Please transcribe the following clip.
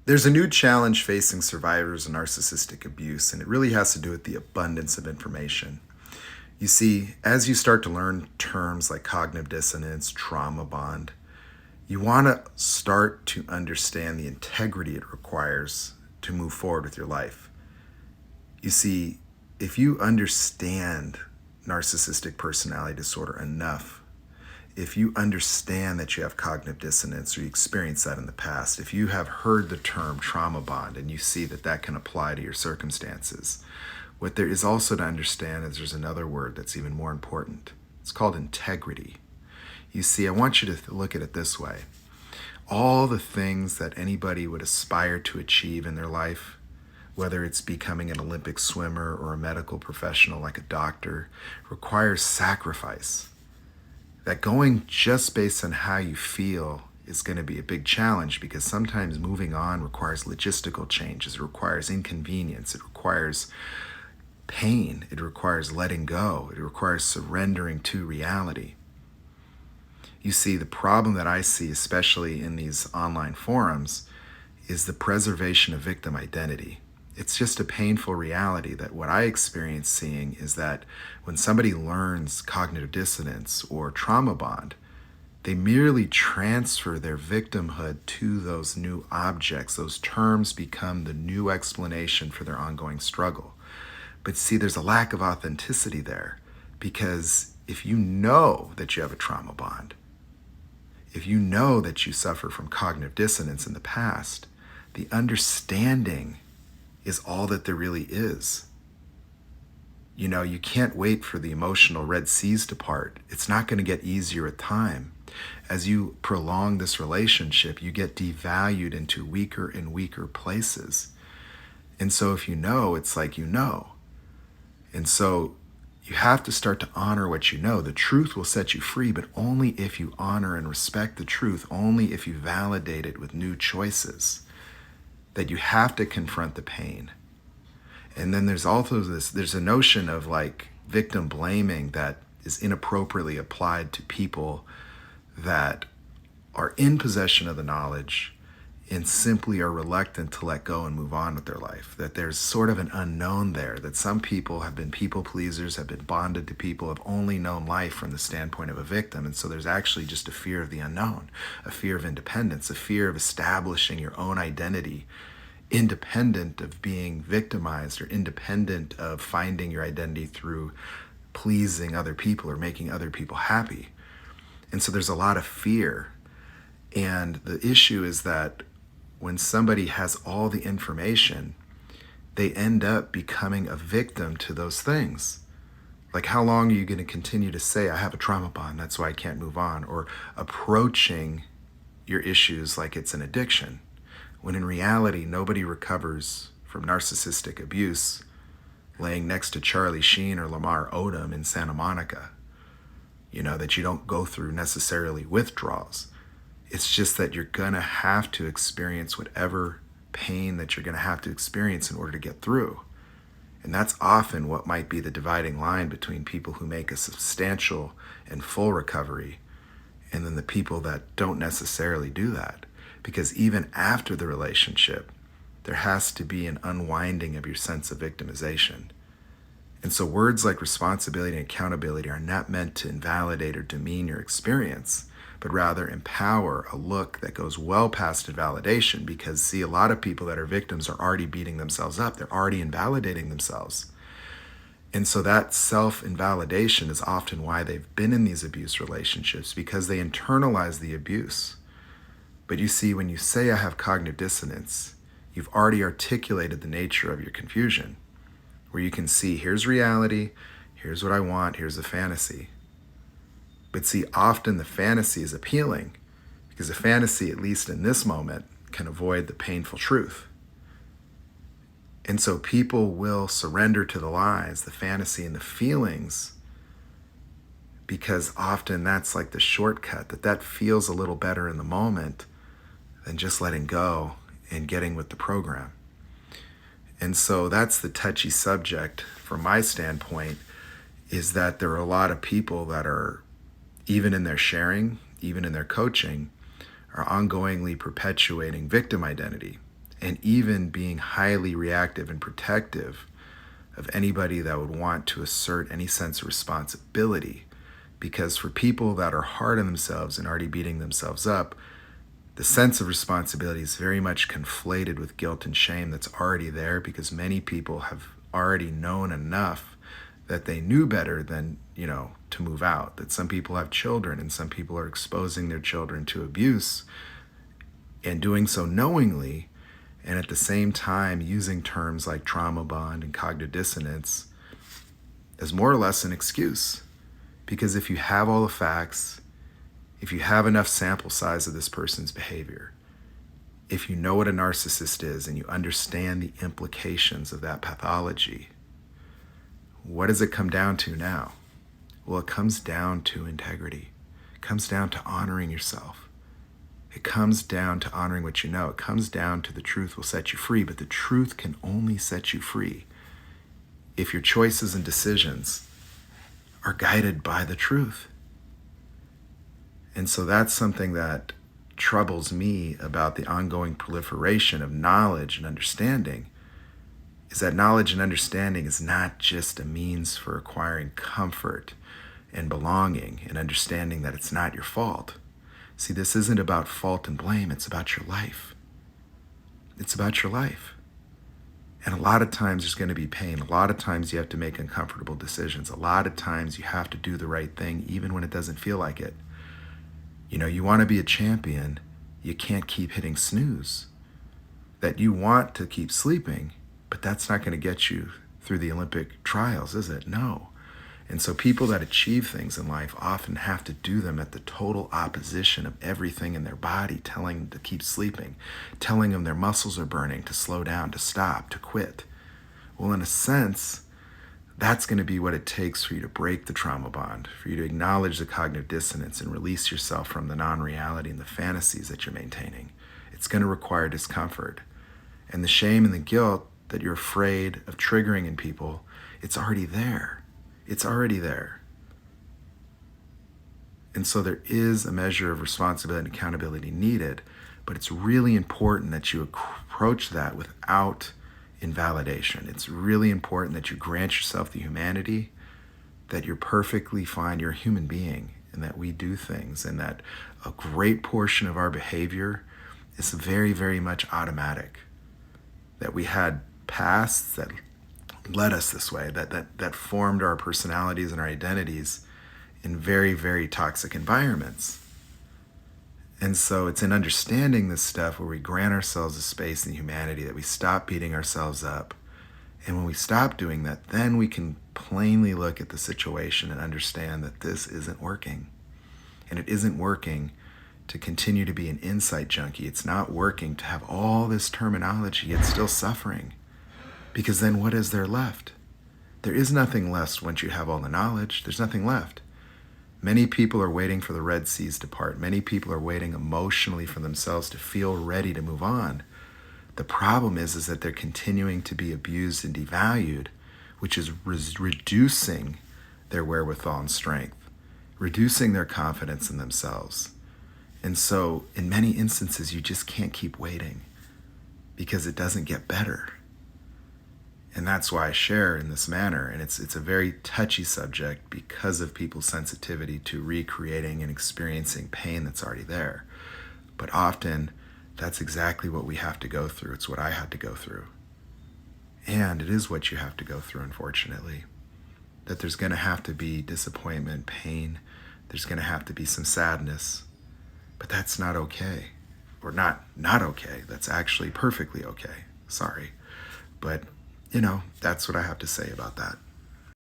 There's a new challenge facing survivors of narcissistic abuse, and it really has to do with the abundance of information. You see, as you start to learn terms like cognitive dissonance, trauma bond, you want to start to understand the integrity it requires to move forward with your life. You see, if you understand narcissistic personality disorder enough, if you understand that you have cognitive dissonance or you experienced that in the past, if you have heard the term trauma bond and you see that that can apply to your circumstances, what there is also to understand is there's another word that's even more important. It's called integrity. You see, I want you to look at it this way. All the things that anybody would aspire to achieve in their life, whether it's becoming an Olympic swimmer or a medical professional like a doctor, requires sacrifice. That going just based on how you feel is going to be a big challenge, because sometimes moving on requires logistical changes. It requires inconvenience. It requires pain. It requires letting go. It requires surrendering to reality. You see, the problem that I see, especially in these online forums, is the preservation of victim identity. It's just a painful reality that what I experience seeing is that when somebody learns cognitive dissonance or trauma bond, they merely transfer their victimhood to those new objects. Those terms become the new explanation for their ongoing struggle. But see, there's a lack of authenticity there, because if you know that you have a trauma bond, if you know that you suffer from cognitive dissonance in the past, the understanding is all that there really is. You know, you can't wait for the emotional Red Seas to part. It's not going to get easier with time. As you prolong this relationship, you get devalued into weaker and weaker places. And so if you know, it's like you know. And so you have to start to honor what you know. The truth will set you free, but only if you honor and respect the truth, only if you validate it with new choices. That you have to confront the pain. And then there's also there's a notion of like victim blaming that is inappropriately applied to people that are in possession of the knowledge and simply are reluctant to let go and move on with their life. That there's sort of an unknown there, that some people have been people pleasers, have been bonded to people, have only known life from the standpoint of a victim. And so there's actually just a fear of the unknown, a fear of independence, a fear of establishing your own identity, independent of being victimized or independent of finding your identity through pleasing other people or making other people happy. And so there's a lot of fear. And the issue is that when somebody has all the information, they end up becoming a victim to those things. Like, how long are you going to continue to say, I have a trauma bond, that's why I can't move on? Or approaching your issues like it's an addiction, when in reality, nobody recovers from narcissistic abuse laying next to Charlie Sheen or Lamar Odom in Santa Monica. You know, that you don't go through necessarily withdrawals. It's just that you're going to have to experience whatever pain that you're going to have to experience in order to get through. And that's often what might be the dividing line between people who make a substantial and full recovery and then the people that don't necessarily do that. Because even after the relationship, there has to be an unwinding of your sense of victimization. And so words like responsibility and accountability are not meant to invalidate or demean your experience, but rather empower a look that goes well past invalidation. Because see, a lot of people that are victims are already beating themselves up. They're already invalidating themselves. And so that self-invalidation is often why they've been in these abuse relationships, because they internalize the abuse. But you see, when you say I have cognitive dissonance, you've already articulated the nature of your confusion, where you can see, here's reality, here's what I want, here's the fantasy. But see, often the fantasy is appealing, because the fantasy, at least in this moment, can avoid the painful truth. And so people will surrender to the lies, the fantasy, and the feelings, because often that's like the shortcut, that feels a little better in the moment than just letting go and getting with the program. And so that's the touchy subject from my standpoint, is that there are a lot of people that are, even in their sharing, even in their coaching, are ongoingly perpetuating victim identity. and even being highly reactive and protective of anybody that would want to assert any sense of responsibility. Because for people that are hard on themselves and already beating themselves up, the sense of responsibility is very much conflated with guilt and shame that's already there, because many people have already known enough that they knew better than, to move out. That some people have children and some people are exposing their children to abuse and doing so knowingly, and at the same time using terms like trauma bond and cognitive dissonance as more or less an excuse. Because if you have all the facts, if you have enough sample size of this person's behavior, if you know what a narcissist is and you understand the implications of that pathology, what does it come down to now? Well, it comes down to integrity. It comes down to honoring yourself. It comes down to honoring what you know. It comes down to the truth will set you free, but the truth can only set you free if your choices and decisions are guided by the truth. And so that's something that troubles me about the ongoing proliferation of knowledge and understanding, is that knowledge and understanding is not just a means for acquiring comfort and belonging and understanding that it's not your fault. See, this isn't about fault and blame, it's about your life. It's about your life. And a lot of times there's going to be pain. A lot of times you have to make uncomfortable decisions. A lot of times you have to do the right thing even when it doesn't feel like it. You want to be a champion, you can't keep hitting snooze. That you want to keep sleeping, but that's not going to get you through the Olympic trials, is it? No. And so people that achieve things in life often have to do them at the total opposition of everything in their body telling them to keep sleeping, telling them their muscles are burning, to slow down, to stop, to quit. Well, in a sense, that's going to be what it takes for you to break the trauma bond, for you to acknowledge the cognitive dissonance and release yourself from the non-reality and the fantasies that you're maintaining. It's going to require discomfort. And the shame and the guilt that you're afraid of triggering in people, it's already there. It's already there. And so there is a measure of responsibility and accountability needed, but it's really important that you approach that without invalidation. It's really important that you grant yourself the humanity, that you're perfectly fine, you're a human being, and that we do things, and that a great portion of our behavior is very, very much automatic. That we had pasts that led us this way, that formed our personalities and our identities in very, very toxic environments. And so it's in understanding this stuff where we grant ourselves a space and humanity, that we stop beating ourselves up. And when we stop doing that, then we can plainly look at the situation and understand that this isn't working. And it isn't working to continue to be an insight junkie. It's not working to have all this terminology yet still suffering. Because then what is there left? There is nothing left once you have all the knowledge. There's nothing left. Many people are waiting for the Red Seas to part. Many people are waiting emotionally for themselves to feel ready to move on. The problem is that they're continuing to be abused and devalued, which is reducing their wherewithal and strength, reducing their confidence in themselves. And so in many instances, you just can't keep waiting because it doesn't get better. And that's why I share in this manner. And it's a very touchy subject because of people's sensitivity to recreating and experiencing pain that's already there. But often, that's exactly what we have to go through. It's what I had to go through. And it is what you have to go through, unfortunately. That there's going to have to be disappointment, pain. There's going to have to be some sadness. But that's not okay. Or not okay. That's actually perfectly okay. Sorry. But that's what I have to say about that.